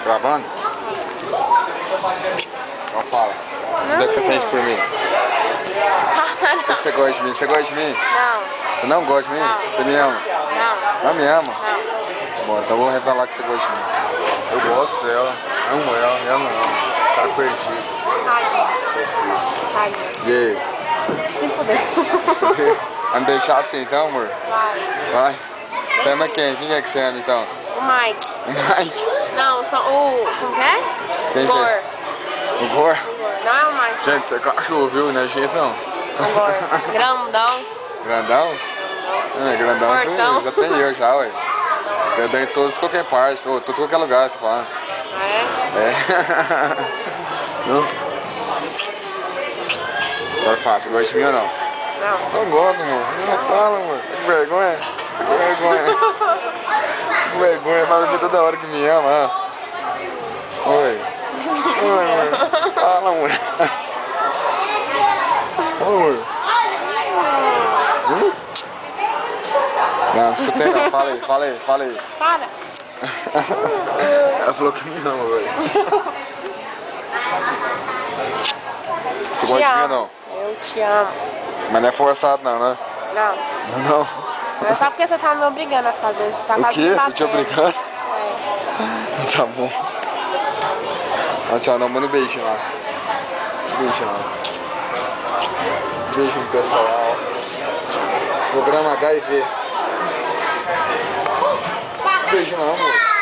Gravando? Então fala. O que você sente por mim? O que você gosta de mim? Você gosta de mim? Não. Você não gosta de mim? Não. Você me ama? Não. Não me ama? Não. Bom, então eu vou revelar que você gosta de mim. Eu gosto dela, amo ela não amo. Tá perdido. Tadinho. Seu filho. Tadinho. E aí? Se fudeu. Vai me deixar assim então, amor? Vai. Vai. Você ama quem? Quem é que você ama então? O Mike. O Mike? Não, só o... Como que é? Quem o que Gor. é? O Gor? Não é o Mike. Gente, você é cachorro, viu? Não é jeito não. O Gor. Grandão. Grandão? É, grandão Fortão. você já tem eu já, ué. Você dá em todos qualquer parte, ou todo qualquer lugar, você fala. É? É. Não? Agora fala, você gosta de mim ou não? Não. Não gosto, amor. Não fala, amor. Que vergonha. Que vergonha. Que vergonha, mas você toda hora que me ama. Ó. Oi. Oi, amor. Fala, amor. Fala, amor. Não escutei não. Fala aí, fala aí, fala aí. Para. Ela falou que me ama, velho. Você Te gosta de mim ou amo. não? Eu te amo. Mas não é forçado não, né? Não. Não. Não é só porque você tá me obrigando a fazer. Você tá O quase quê? me Tô te batendo. obrigando? É. Tá bom. Ó, tchau, não, manda um beijo lá. Beijo lá. Beijo no pessoal. Programa HIV. Beijo lá, amor.